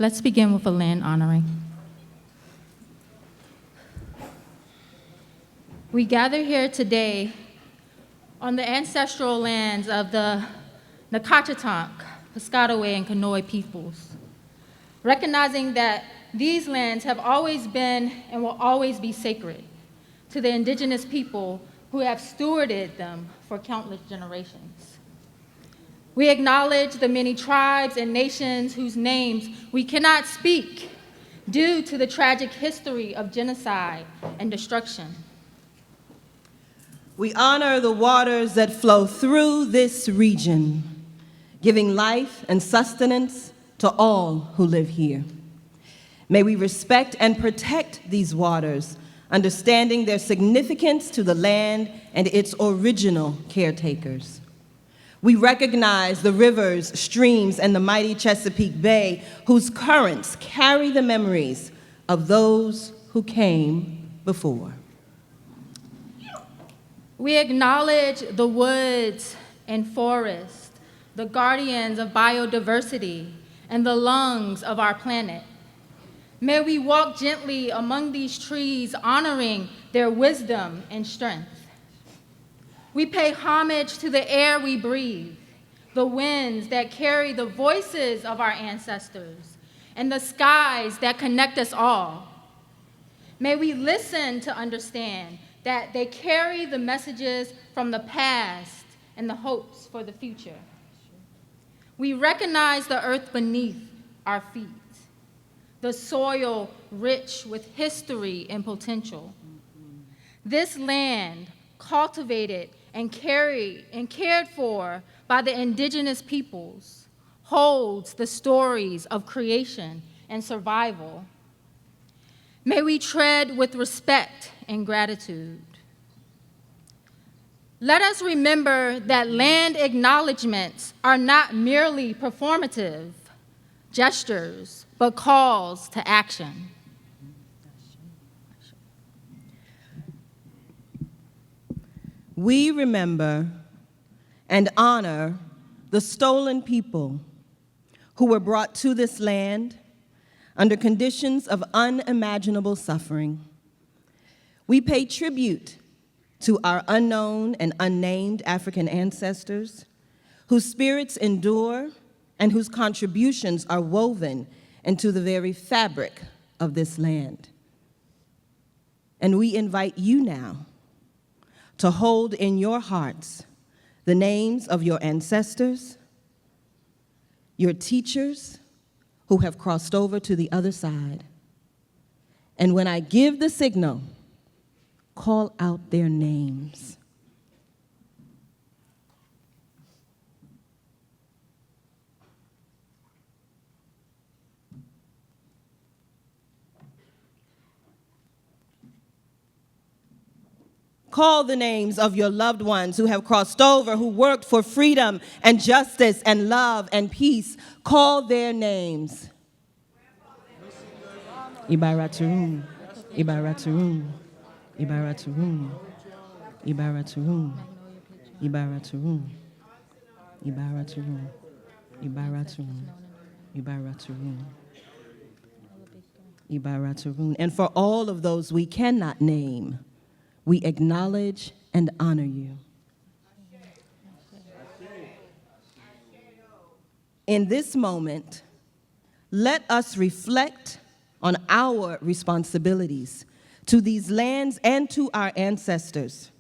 Let's begin with a land honoring. We gather here today on the ancestral lands of the NACRJ, Piscataway, and Kanoi peoples, recognizing that these lands have always been and will always be sacred to the indigenous people who have stewarded them for countless generations. We acknowledge the many tribes and nations whose names we cannot speak due to the tragic history of genocide and destruction. We honor the waters that flow through this region, giving life and sustenance to all who live here. May we respect and protect these waters, understanding their significance to the land and its original caretakers. We recognize the rivers, streams, and the mighty Chesapeake Bay, whose currents carry the memories of those who came before. We acknowledge the woods and forests, the guardians of biodiversity, and the lungs of our planet. May we walk gently among these trees, honoring their wisdom and strength. We pay homage to the air we breathe, the winds that carry the voices of our ancestors, and the skies that connect us all. May we listen to understand that they carry the messages from the past and the hopes for the future. We recognize the earth beneath our feet, the soil rich with history and potential. This land, cultivated and cared for by the indigenous peoples, holds the stories of creation and survival. May we tread with respect and gratitude. Let us remember that land acknowledgements are not merely performative gestures, but calls to action. We remember and honor the stolen people who were brought to this land under conditions of unimaginable suffering. We pay tribute to our unknown and unnamed African ancestors, whose spirits endure and whose contributions are woven into the very fabric of this land. And we invite you now to hold in your hearts the names of your ancestors, your teachers who have crossed over to the other side. And when I give the signal, call out their names. Call the names of your loved ones who have crossed over, who worked for freedom and justice and love and peace. Call their names. Ibaraturum, Ibaraturum, Ibaraturum, Ibaraturum, Ibaraturum, Ibaraturum, Ibaraturum, Ibaraturum, Ibaraturum. And for all of those we cannot name, we acknowledge and honor you. In this moment, let us reflect on our responsibilities to these lands and to our ancestors,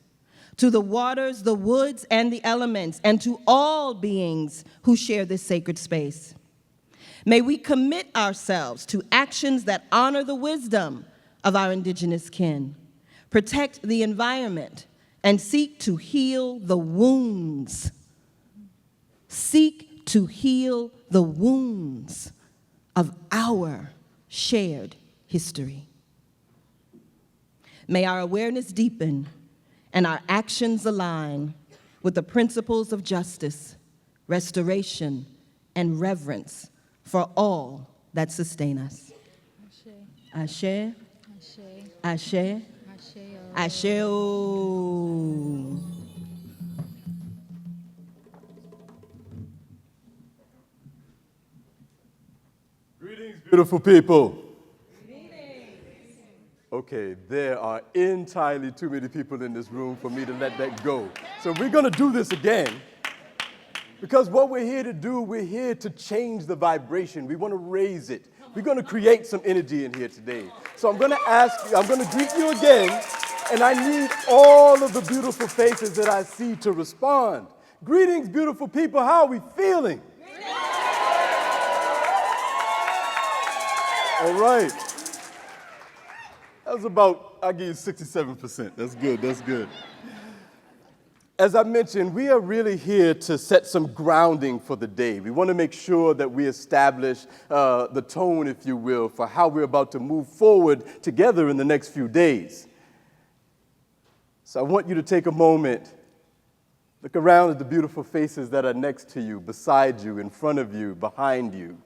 to the waters, the woods, and the elements, and to all beings who share this sacred space. May we commit ourselves to actions that honor the wisdom of our indigenous kin, protect the environment, and seek to heal the wounds. Seek to heal the wounds of our shared history. May our awareness deepen and our actions align with the principles of justice, restoration, and reverence for all that sustain us. Ashe. Ashe. Ashe. Asheo. Greetings. Beautiful people. Okay, there are entirely too many people in this room for me to let that go. So we're going to do this again because what we're here to do, we're here to change the vibration. We want to raise it. We're going to create some energy in here today. So I'm going to ask you, I'm going to greet you again, and I need all of the beautiful faces that I see to respond. Greetings, beautiful people. How are we feeling? All right. That was about, I'll give you 67%. That's good, that's good. As I mentioned, we are really here to set some grounding for the day. We want to make sure that we establish the tone, if you will, for how we're about to move forward together in the next few days. So I want you to take a moment, look around at the beautiful faces that are next to you, beside you, in front of you, behind you,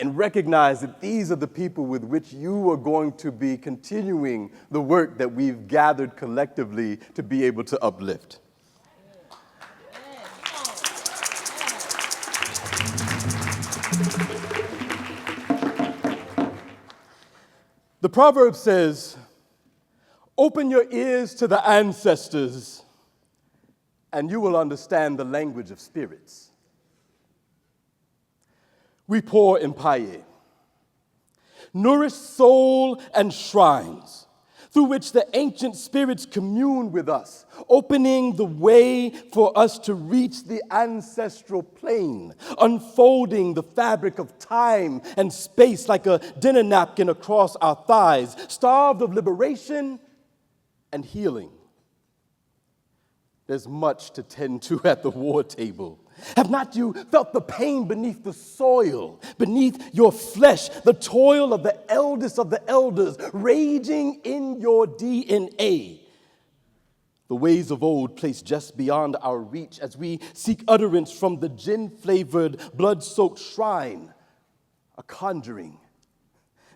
and recognize that these are the people with which you are going to be continuing the work that we've gathered collectively to be able to uplift. The proverb says, "Open your ears to the ancestors, and you will understand the language of spirits." We pour empaye, nourish soul and shrines through which the ancient spirits commune with us, opening the way for us to reach the ancestral plane, unfolding the fabric of time and space like a dinner napkin across our thighs, starved of liberation and healing. There's much to tend to at the war table. Have not you felt the pain beneath the soil, beneath your flesh, the toil of the eldest of the elders raging in your DNA? The ways of old placed just beyond our reach as we seek utterance from the gin-flavored, blood-soaked shrine, a conjuring,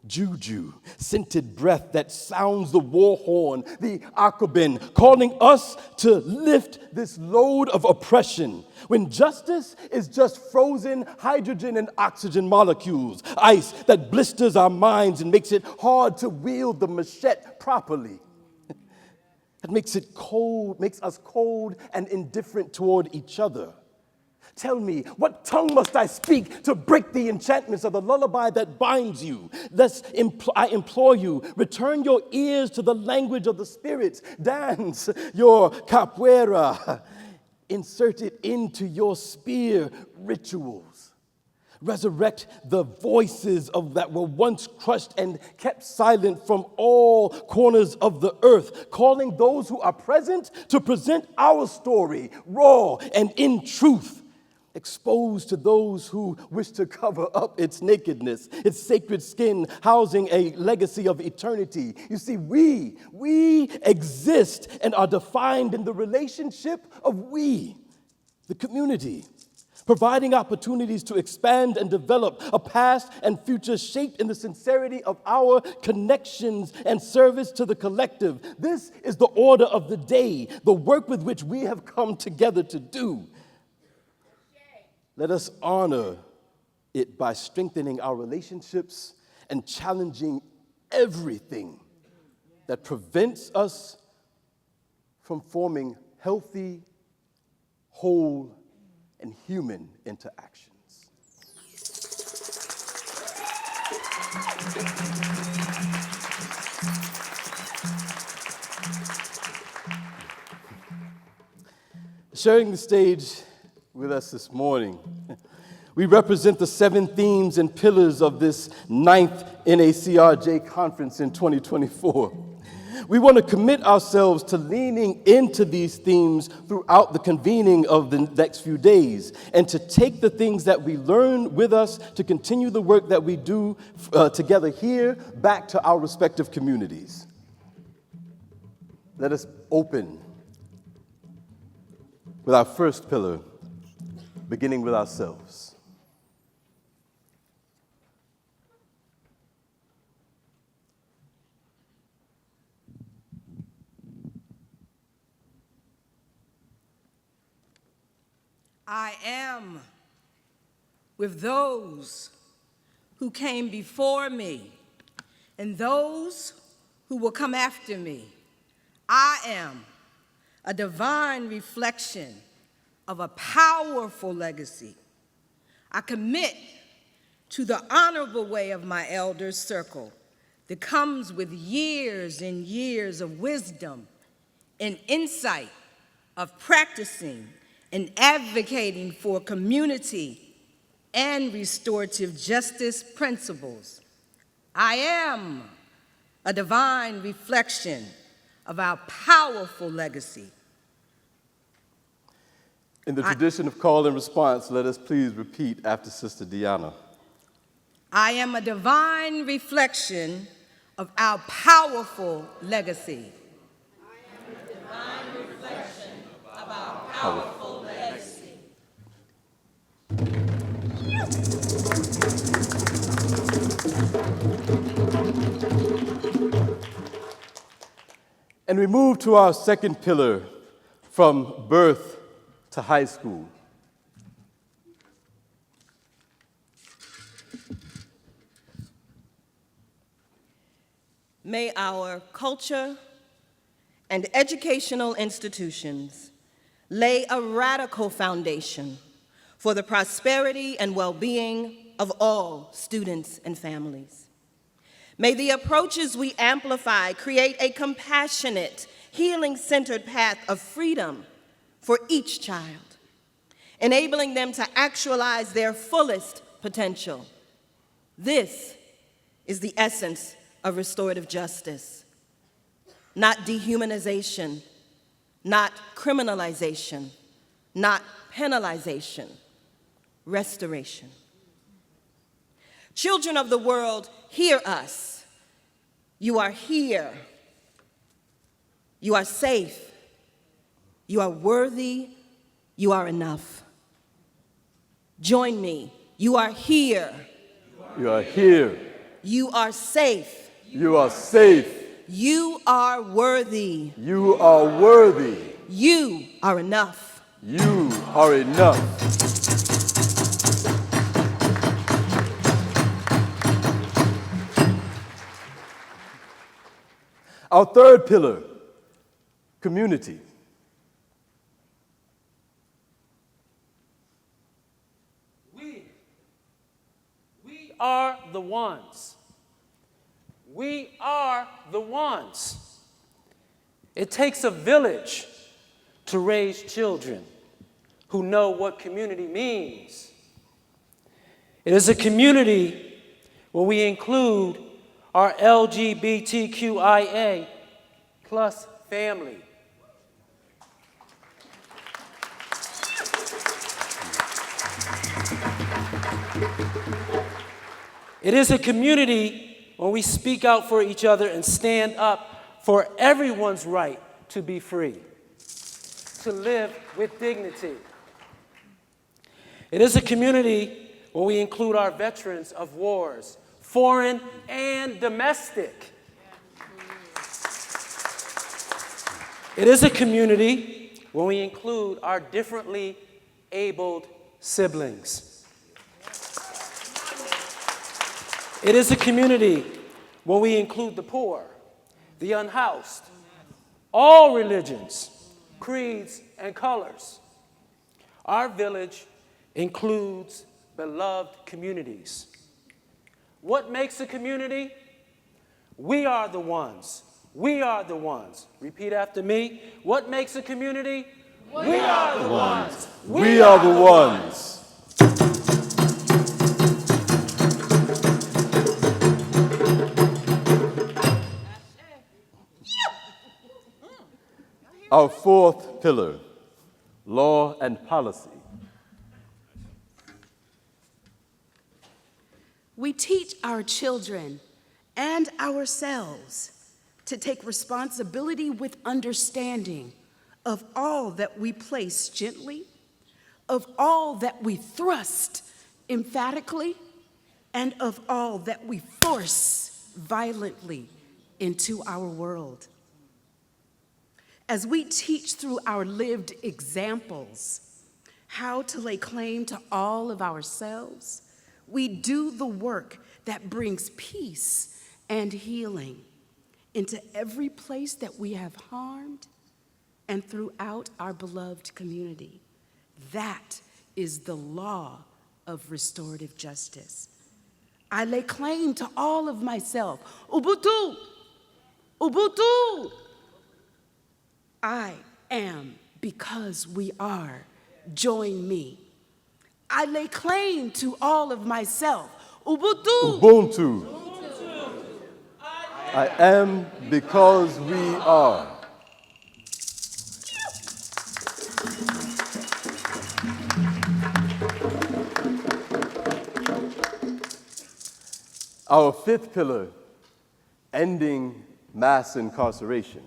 juju, scented breath that sounds the war horn, the akabin, calling us to lift this load of oppression, when justice is just frozen hydrogen and oxygen molecules, ice that blisters our minds and makes it hard to wield the machete properly. That makes us cold and indifferent toward each other. Tell me, what tongue must I speak to break the enchantments of the lullaby that binds you? I implore you, return your ears to the language of the spirits. Dance your capoeira. Insert it into your spear rituals. Resurrect the voices that were once crushed and kept silent from all corners of the earth, calling those who are present to present our story, raw and in truth. Exposed to those who wish to cover up its nakedness, its sacred skin, housing a legacy of eternity. You see, we exist and are defined in the relationship of we, the community, providing opportunities to expand and develop a past and future shaped in the sincerity of our connections and service to the collective. This is the order of the day, the work with which we have come together to do. Let us honor it by strengthening our relationships and challenging everything that prevents us from forming healthy, whole, and human interactions. Sharing the stage with us this morning, we represent the 7 themes and pillars of this 9th NACRJ conference in 2024. We want to commit ourselves to leaning into these themes throughout the convening of the next few days and to take the things that we learn with us to continue the work that we do together here back to our respective communities. Let us open with our first pillar, beginning with ourselves. I am with those who came before me and those who will come after me. I am a divine reflection of a powerful legacy. I commit to the honorable way of my elders' circle that comes with years and years of wisdom and insight of practicing and advocating for community and restorative justice principles. I am a divine reflection of our powerful legacy. In the tradition of call and response, let us please repeat after Sister Deanna. I am a divine reflection of our powerful legacy. I am a divine reflection of our powerful legacy. And we move to our second pillar, from birth to high school. May our culture and educational institutions lay a radical foundation for the prosperity and well-being of all students and families. May the approaches we amplify create a compassionate, healing-centered path of freedom for each child, enabling them to actualize their fullest potential. This is the essence of restorative justice. Not dehumanization, not criminalization, not penalization, restoration. Children of the world, hear us. You are here. You are safe. You are worthy. You are enough. Join me. You are here. You are here. You are safe. You are safe. You are worthy. You are worthy. You are enough. You are enough. Our third pillar, community. We are the ones. We are the ones. It takes a village to raise children who know what community means. It is a community where we include our LGBTQIA plus family. It is a community when we speak out for each other and stand up for everyone's right to be free, to live with dignity. It is a community when we include our veterans of wars, foreign and domestic. It is a community when we include our differently abled siblings. It is a community when we include the poor, the unhoused, all religions, creeds, and colors. Our village includes beloved communities. What makes a community? We are the ones. We are the ones. Repeat after me. What makes a community? We are the ones. We are the ones. Our fourth pillar, law and policy. We teach our children and ourselves to take responsibility with understanding of all that we place gently, of all that we thrust emphatically, and of all that we force violently into our world. As we teach through our lived examples how to lay claim to all of ourselves, we do the work that brings peace and healing into every place that we have harmed and throughout our beloved community. That is the law of restorative justice. I lay claim to all of myself. Ubuntu, Ubuntu. I am because we are. Join me. I lay claim to all of myself. Ubuntu. Ubuntu. I am because we are. Our fifth pillar, ending mass incarceration.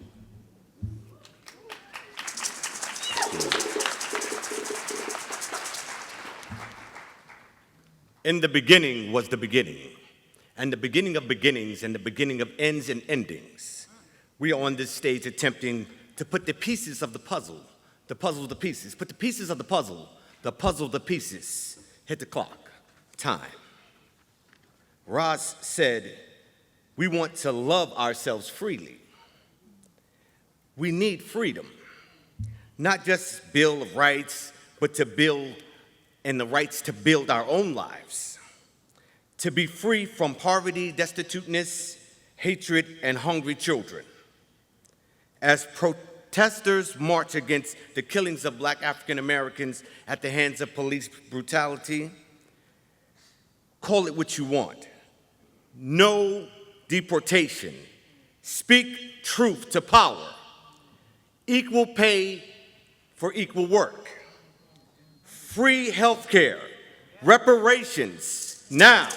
In the beginning was the beginning, and the beginning of beginnings, and the beginning of ends and endings. We are on this stage attempting to put the pieces of the puzzle of the pieces, put the pieces of the puzzle of the pieces, hit the clock, time. Roz said, we want to love ourselves freely. We need freedom, not just Bill of Rights, but to build and the rights to build our own lives, to be free from poverty, destituteness, hatred, and hungry children. As protesters march against the killings of Black African Americans at the hands of police brutality, call it what you want. No deportation. Speak truth to power. Equal pay for equal work. Free health care. Reparations. Now.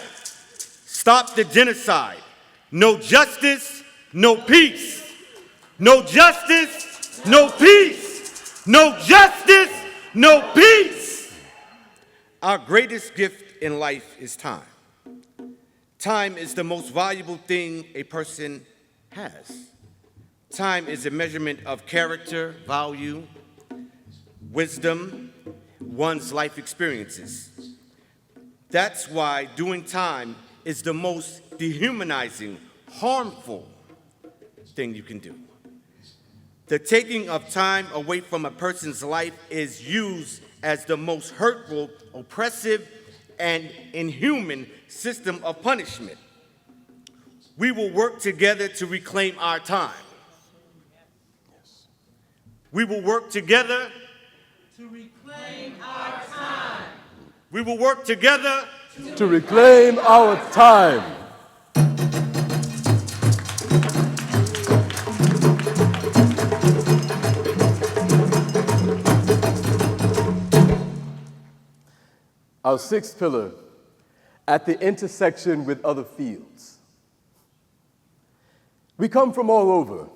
Stop the genocide. No justice, no peace. No justice, no peace. No justice, no peace. Our greatest gift in life is time. Time is the most valuable thing a person has. Time is a measurement of character, value, wisdom, one's life experiences. That's why doing time is the most dehumanizing, harmful thing you can do. The taking of time away from a person's life is used as the most hurtful, oppressive, and inhuman system of punishment. We will work together to reclaim our time. We will work together to reclaim our time. We will work together to reclaim our time. Our sixth pillar, at the intersection with other fields. We come from all over.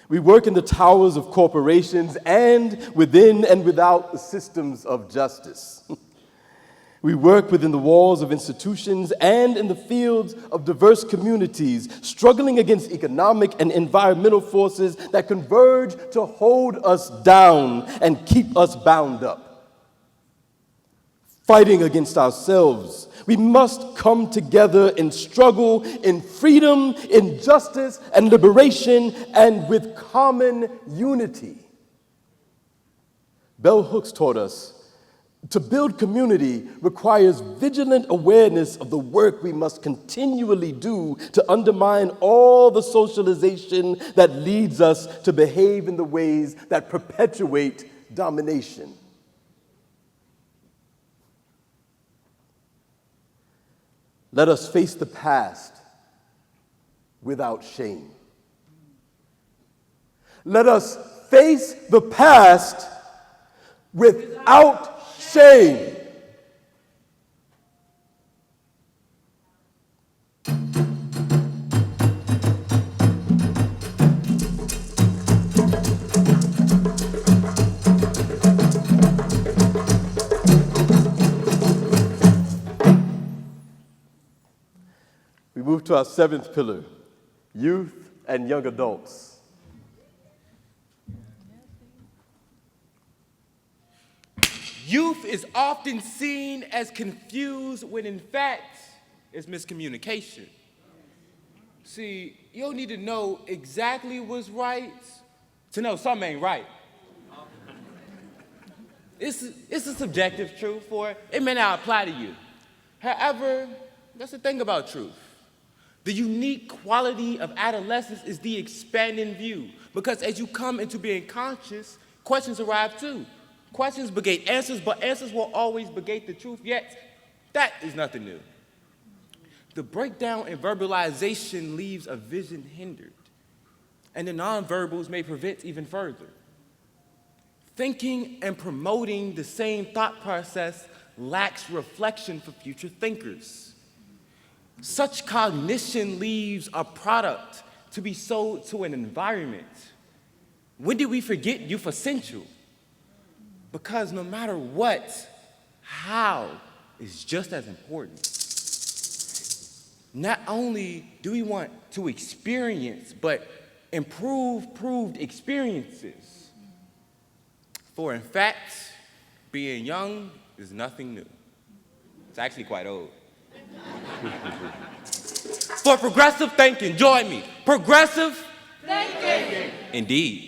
We work in the towers of corporations and within and without the systems of justice. We work within the walls of institutions and in the fields of diverse communities, struggling against economic and environmental forces that converge to hold us down and keep us bound up. Fighting against ourselves, we must come together and struggle in freedom, in justice, and liberation, and with common unity. Bell Hooks taught us to build community requires vigilant awareness of the work we must continually do to undermine all the socialization that leads us to behave in the ways that perpetuate domination. Let us face the past without shame. Let us face the past without shame. We move to our seventh pillar, youth and young adults. Youth is often seen as confused when in fact is miscommunication. See, you don't need to know exactly what's right to know something ain't right. It's a subjective truth, for it may not apply to you. However, that's the thing about truth. The unique quality of adolescence is the expanding view, because as you come into being conscious, questions arrive too. Questions begate answers, but answers will always begate the truth, yet that is nothing new. The breakdown in verbalization leaves a vision hindered, and the nonverbals may prevent even further. Thinking and promoting the same thought process lacks reflection for future thinkers. Such cognition leaves a product to be sold to an environment. When did we forget youth essential? Because no matter what, how is just as important. Not only do we want to experience, but improve proved experiences. For in fact, being young is nothing new. It's actually quite old. For progressive thinking, join me. Progressive thinking. Indeed.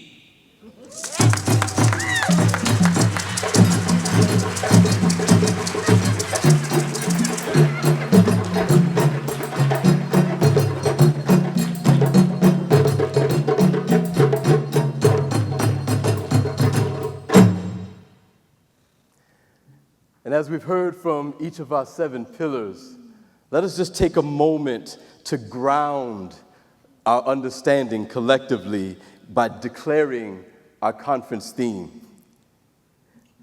And as we've heard from each of our 7 pillars, let us just take a moment to ground our understanding collectively by declaring our conference theme,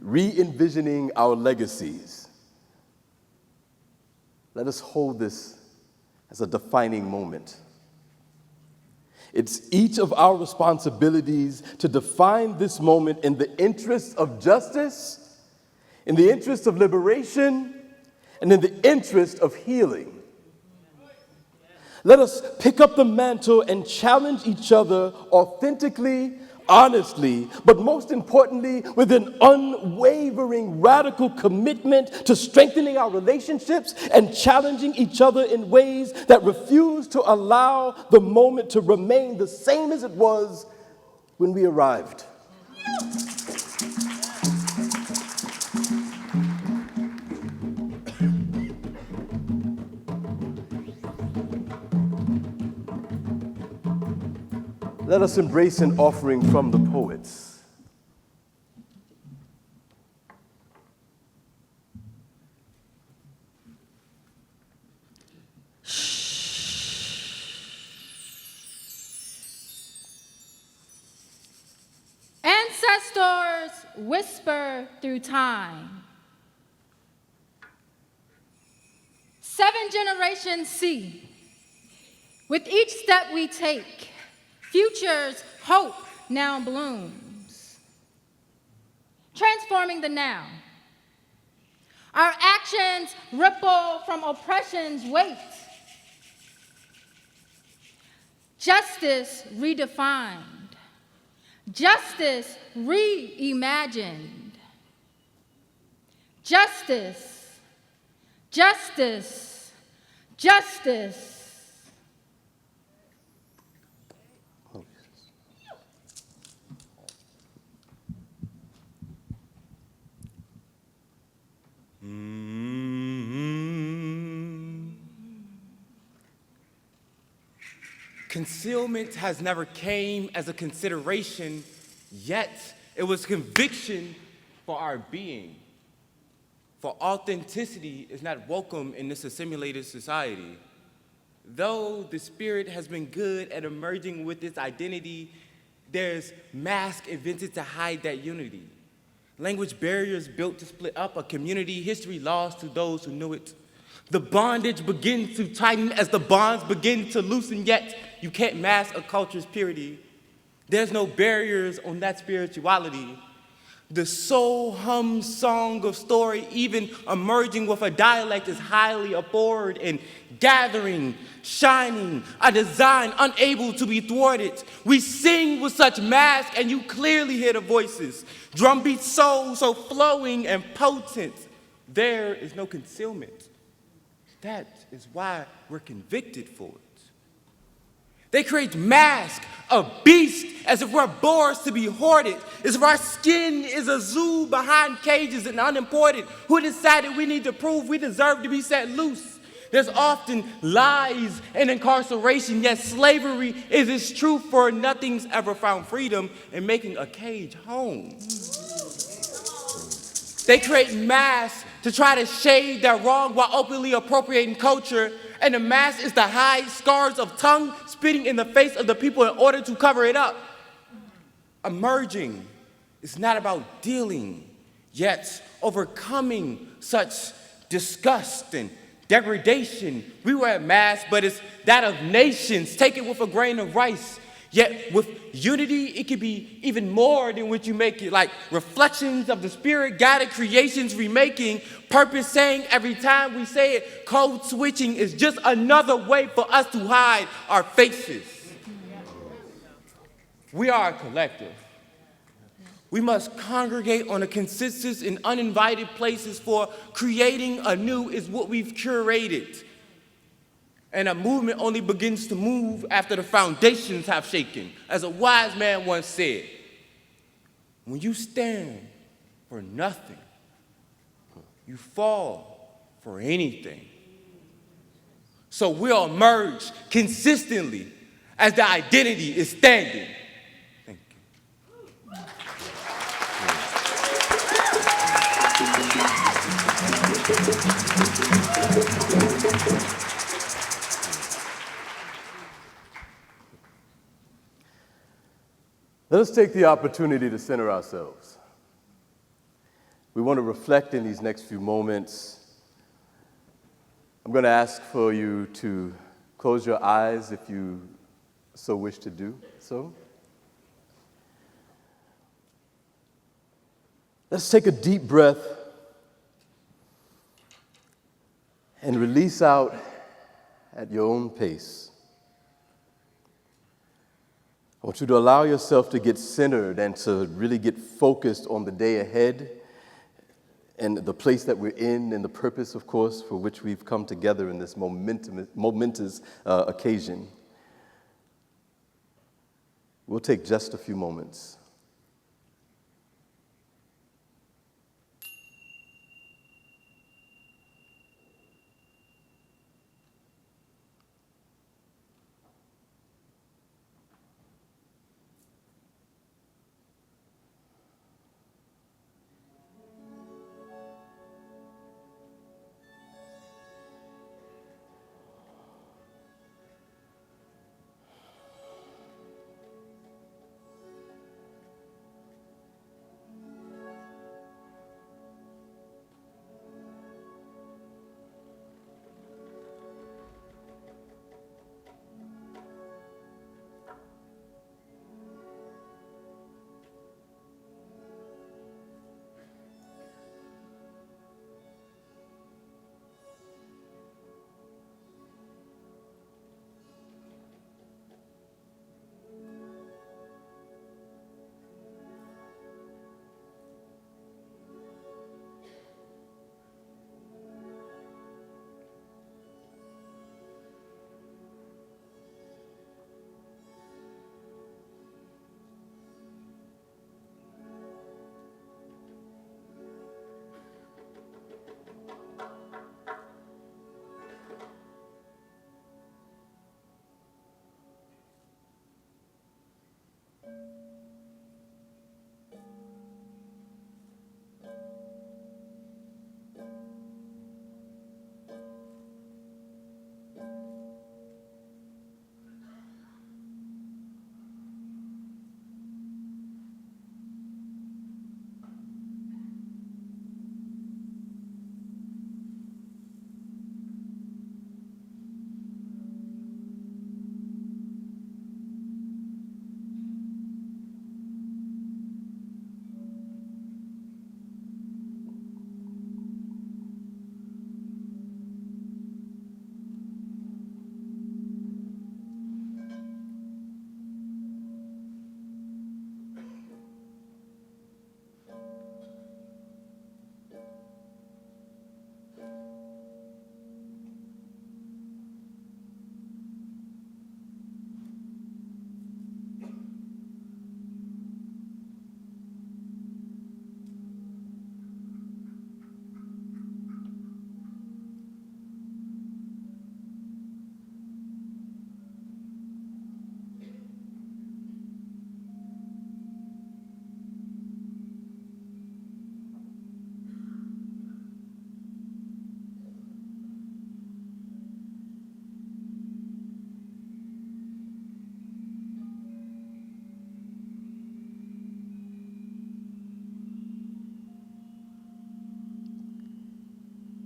re-envisioning our legacies. Let us hold this as a defining moment. It's each of our responsibilities to define this moment in the interest of justice, in the interest of liberation, and in the interest of healing. Let us pick up the mantle and challenge each other authentically, honestly, but most importantly, with an unwavering, radical commitment to strengthening our relationships and challenging each other in ways that refuse to allow the moment to remain the same as it was when we arrived. Let us embrace an offering from the poets. Ancestors whisper through time. 7 generations see. With each step we take, future's hope now blooms, transforming the now. Our actions ripple from oppression's weight. Justice redefined, justice reimagined. Justice, justice, justice. Concealment has never came as a consideration, yet it was conviction for our being. For authenticity is not welcome in this assimilated society. Though the spirit has been good at emerging with its identity, there's mask invented to hide that unity. Language barriers built to split up a community, history lost to those who knew it. The bondage begins to tighten as the bonds begin to loosen, yet you can't mask a culture's purity. There's no barriers on that spirituality. The soul hum song of story, even emerging with a dialect, is highly abhorred and gathering, shining, a design unable to be thwarted. We sing with such mask, and you clearly hear the voices. Drumbeat soul so flowing and potent. There is no concealment. That is why we're convicted for it. They create masks of beasts as if we're boars to be hoarded, as if our skin is a zoo behind cages and unimportant. Who decided we need to prove we deserve to be set loose? There's often lies and incarceration, yet slavery is its truth, for nothing's ever found freedom in making a cage home. They create masks to try to shade their wrong while openly appropriating culture, and the mask is to hide scars of tongue spitting in the face of the people in order to cover it up. Emerging is not about dealing, yet overcoming such disgust and degradation. We wear masks, but it's that of nations. Take it with a grain of rice. Yet with unity, it can be even more than what you make it, like reflections of the spirit, guided creations remaking, purpose saying every time we say it, code switching is just another way for us to hide our faces. We are a collective. We must congregate on a consensus in uninvited places, for creating anew is what we've curated. And a movement only begins to move after the foundations have shaken. As a wise man once said, when you stand for nothing, you fall for anything. So we'll emerge consistently as the identity is standing. Thank you. Let us take the opportunity to center ourselves. We want to reflect in these next few moments. I'm going to ask for you to close your eyes if you so wish to do so. Let's take a deep breath and release out at your own pace. I want you to allow yourself to get centered and to really get focused on the day ahead and the place that we're in and the purpose, of course, for which we've come together in this momentous occasion. We'll take just a few moments.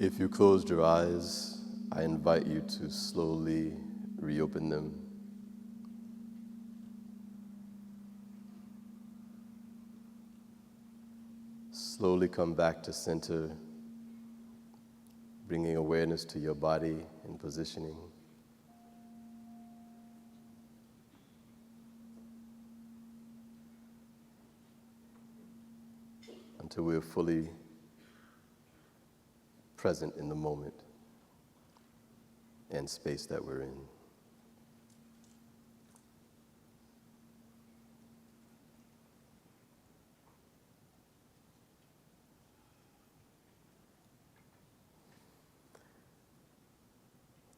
If you closed your eyes, I invite you to slowly reopen them. Slowly come back to center, bringing awareness to your body and positioning. Until we're fully present in the moment and space that we're in.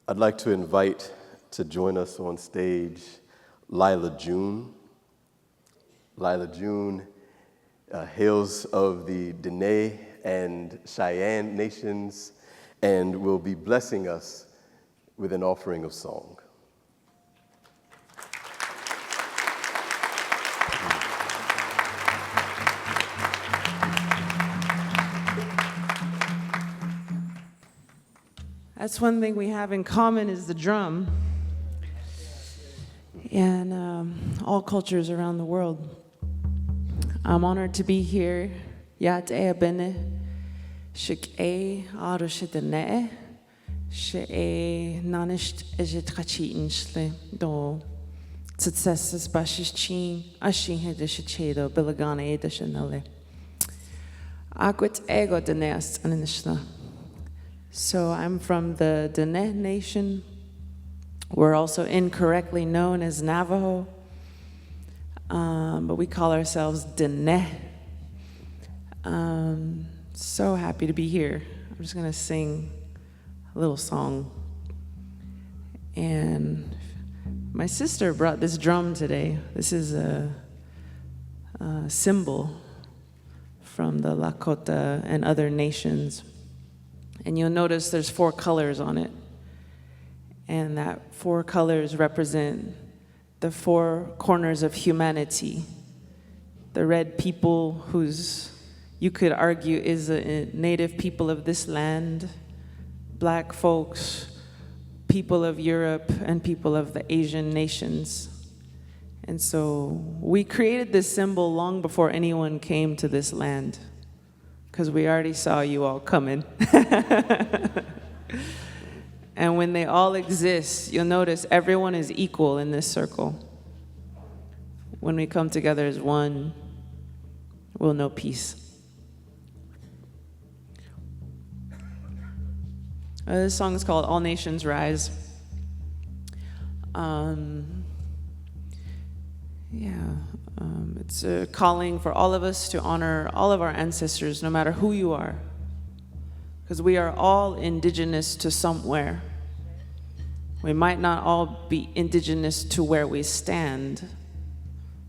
I'd like to invite to join us on stage Lila June. Lila June hails of the Dene and Cheyenne nations and will be blessing us with an offering of song. That's one thing we have in common is the drum. And all cultures around the world. I'm honored to be here. Yat e bene shik e arushidene she e nanisht ejit khachiin shle do tsetsesses bashichin ashin hedishichedo bilagana edishanale. Akwit ego deneas anishla. So I'm from the Dene Nation. We're also incorrectly known as Navajo, but we call ourselves Dene. So happy to be here. I'm just gonna sing a little song. And my sister brought this drum today. This is a symbol from the Lakota and other nations. And you'll notice there's 4 colors on it. And that 4 colors represent the 4 corners of humanity. The red people, who's, you could argue, is a native people of this land, black folks, people of Europe, and people of the Asian nations. And so we created this symbol long before anyone came to this land, because we already saw you all coming. And when they all exist, you'll notice everyone is equal in this circle. When we come together as one, we'll know peace. This song is called All Nations Rise. It's a calling for all of us to honor all of our ancestors, no matter who you are. Because we are all indigenous to somewhere. We might not all be indigenous to where we stand,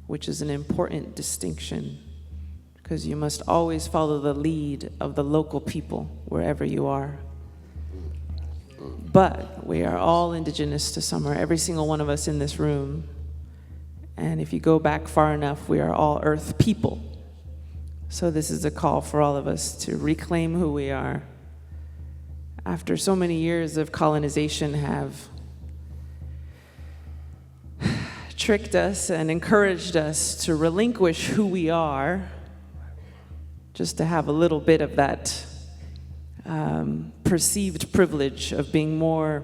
which is an important distinction, because you must always follow the lead of the local people wherever you are. But we are all indigenous to somewhere, every single one of us in this room. And if you go back far enough, we are all earth people. So this is a call for all of us to reclaim who we are. After so many years of colonization have tricked us and encouraged us to relinquish who we are, just to have a little bit of that perceived privilege of being more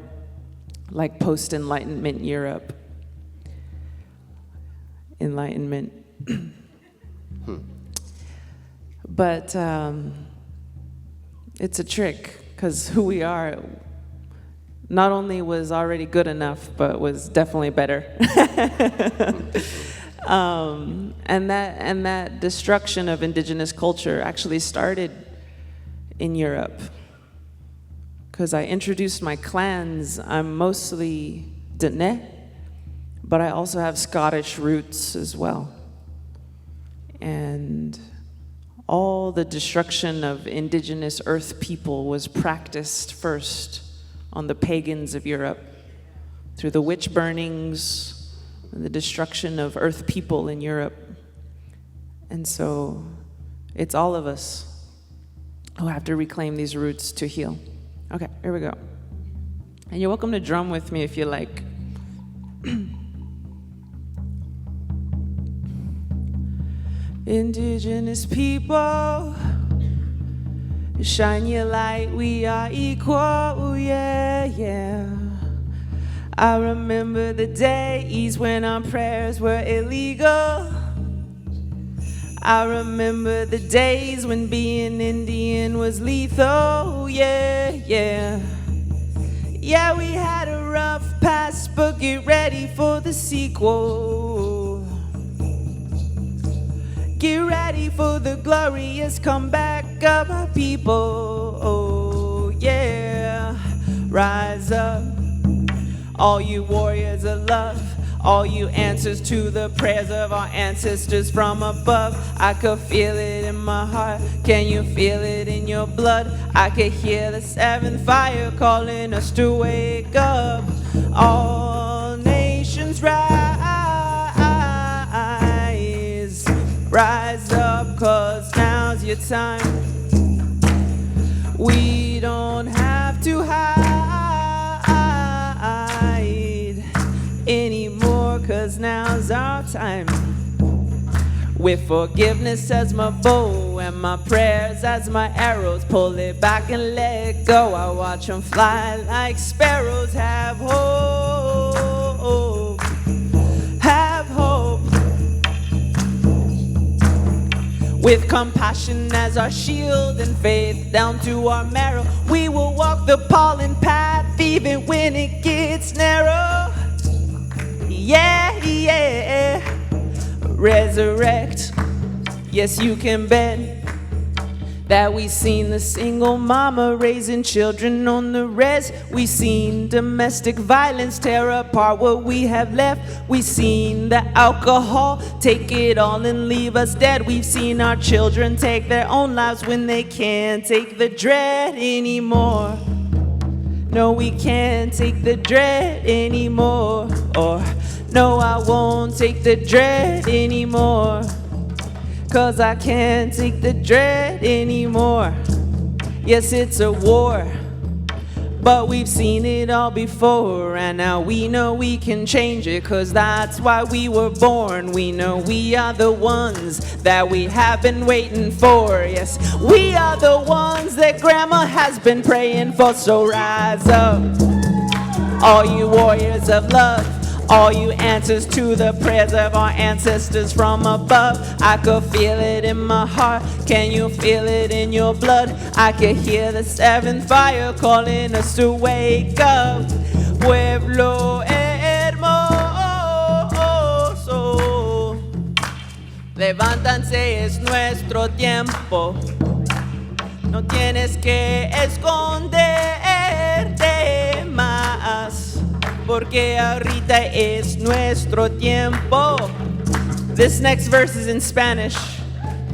like post-Enlightenment Europe. Enlightenment. But it's a trick, because who we are not only was already good enough, but was definitely better. And that destruction of indigenous culture actually started in Europe. Because I introduced my clans. I'm mostly Dene, but I also have Scottish roots as well. And all the destruction of indigenous earth people was practiced first on the pagans of Europe through the witch burnings and the destruction of earth people in Europe. And so it's all of us who have to reclaim these roots to heal. Okay, here we go. And you're welcome to drum with me if you like. Indigenous people, shine your light, we are equal, yeah, yeah. I remember the days when our prayers were illegal. I remember the days when being Indian was lethal, yeah, yeah. Yeah, we had a rough past, but get ready for the sequel. Get ready for the glorious comeback of our people, oh, yeah. Rise up, all you warriors of love, all you answers to the prayers of our ancestors from above. I could feel it in my heart, can you feel it in your blood? I could hear the seventh fire calling us to wake up. All nations rise, rise up, 'cause now's your time. We don't have to hide anymore, 'cause now's our time. With forgiveness as my bow and my prayers as my arrows, pull it back and let go. I watch them fly like sparrows. Have hope, have hope. With compassion as our shield and faith down to our marrow, we will walk the pollen path even when it gets narrow. Yeah, yeah. Resurrect. Yes, you can bet that we seen the single mama raising children on the res. We seen domestic violence tear apart what we have left. We seen the alcohol take it all and leave us dead. We've seen our children take their own lives when they can't take the dread anymore. No, we can't take the dread anymore. Or no, I won't take the dread anymore. 'Cause I can't take the dread anymore. Yes, it's a war, but we've seen it all before, and now we know we can change it, 'cause that's why we were born. We know we are the ones that we have been waiting for. Yes, we are the ones that grandma has been praying for. So rise up, all you warriors of love, all you answers to the prayers of our ancestors from above. I could feel it in my heart, can you feel it in your blood? I could hear the seventh fire calling us to wake up. Pueblo hermoso, levántanse, es nuestro tiempo. No tienes que esconderte más, porque ahorita es nuestro tiempo. This next verse is in Spanish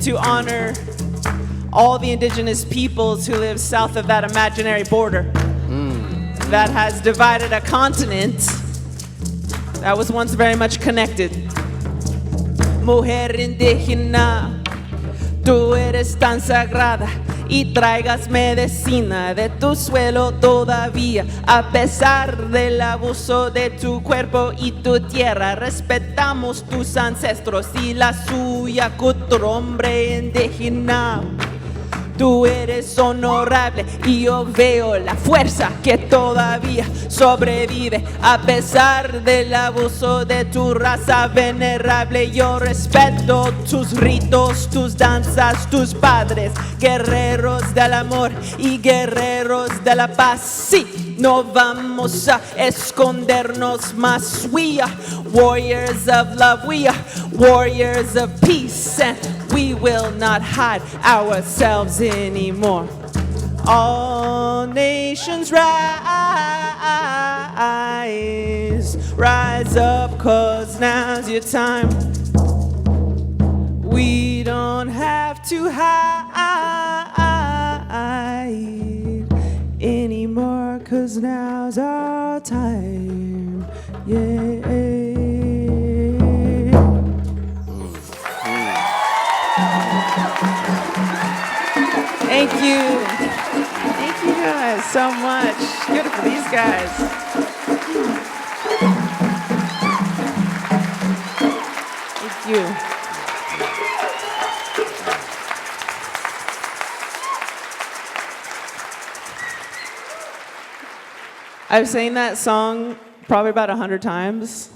to honor all the indigenous peoples who live south of that imaginary border that has divided a continent that was once very much connected. Mujer indígena, tú eres tan sagrada y traigas medicina de tu suelo todavía, a pesar del abuso de tu cuerpo y tu tierra. Respetamos tus ancestros y la suya, otro hombre indígena. Tú eres honorable y yo veo la fuerza que todavía sobrevive a pesar del abuso de tu raza venerable. Yo respeto tus ritos, tus danzas, tus padres, guerreros del amor y guerreros de la paz. Sí, no vamos a escondernos más. We are warriors of love, we are warriors of peace, and we will not hide ourselves anymore. All nations rise, rise up, 'cause now's your time. We don't have to hide anymore, 'cause now's our time. Yeah. Thank you. Thank you guys so so much. Give it for these guys. Thank you. I've sang that song probably about 100 times.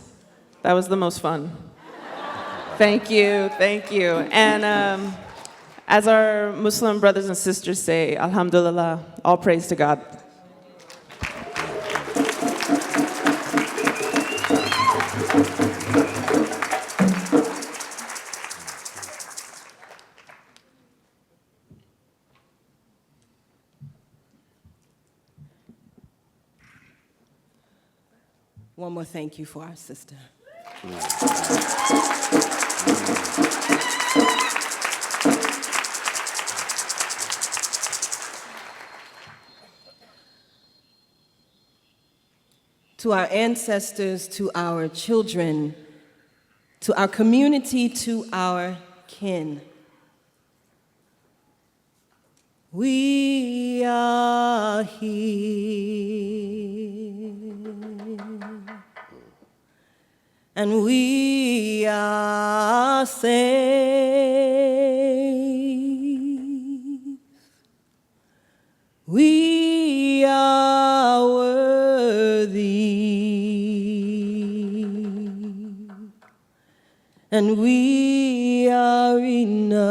That was the most fun. Thank you, thank you. And as our Muslim brothers and sisters say, Alhamdulillah, all praise to God. One more thank you for our sister. To our ancestors, to our children, to our community, to our kin. We are here, and we are safe. We are worthy, and we are enough.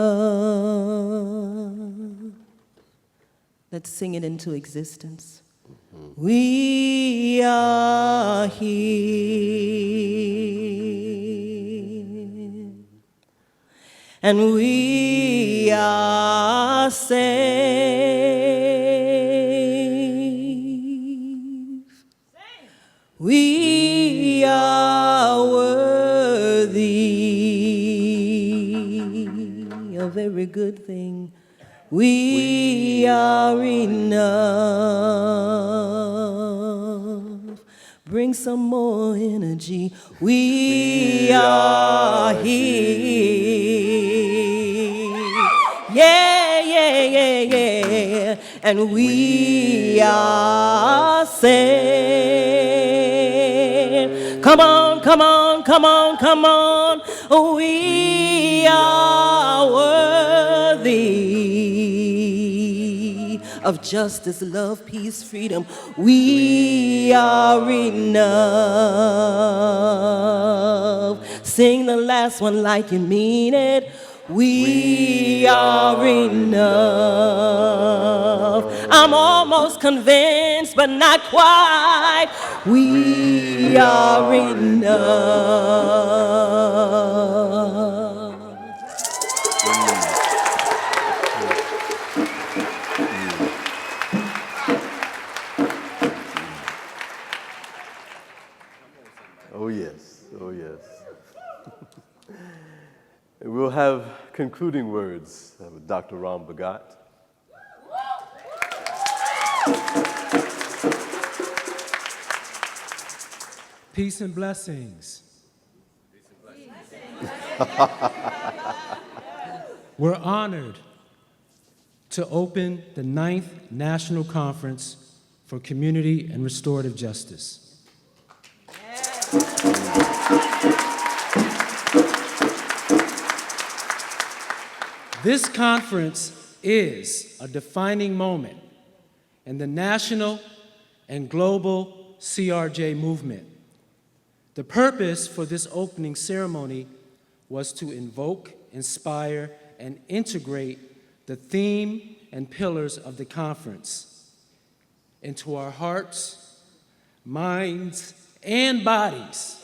Let's sing it into existence. We are here, and we are safe. We are worthy of every good thing. We are enough. Bring some more energy. We are here. Yeah, yeah, yeah, yeah. And we are safe. Come on, come on, come on, come on. We are worthy of justice, love, peace, freedom. We are enough. Sing the last one like you mean it. We are enough. I'm almost convinced, but not quite. We are enough. Oh, yes. Oh, yes. We'll have concluding words with Dr. Ram Bhagat. Peace and blessings. We're honored to open the 9th National Conference for Community and Restorative Justice. This conference is a defining moment in the national and global CRJ movement. The purpose for this opening ceremony was to invoke, inspire, and integrate the theme and pillars of the conference into our hearts, minds, and bodies.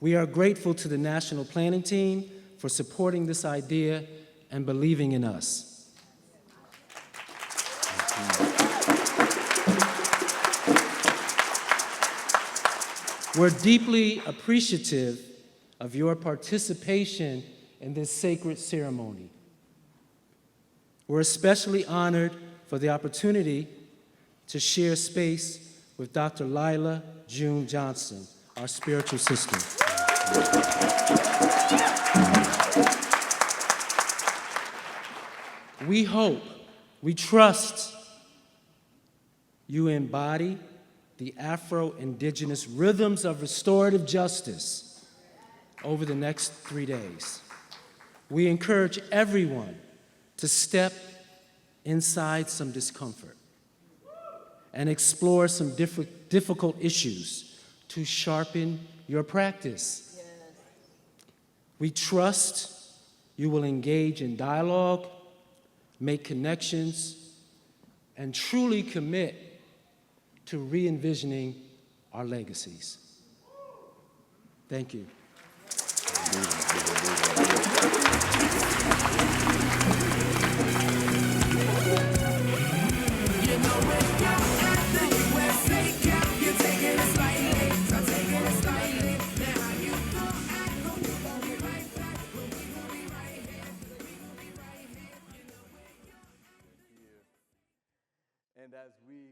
We are grateful to the National Planning Team for supporting this idea and believing in us. We're deeply appreciative of your participation in this sacred ceremony. We're especially honored for the opportunity to share space with Dr. Lila June Johnson, our spiritual sister. We hope, we trust you embody the Afro-Indigenous rhythms of restorative justice over the next 3 days. We encourage everyone to step inside some discomfort and explore some difficult issues to sharpen your practice. Yes. We trust you will engage in dialogue, make connections, and truly commit to re-envisioning our legacies. Thank you. And as we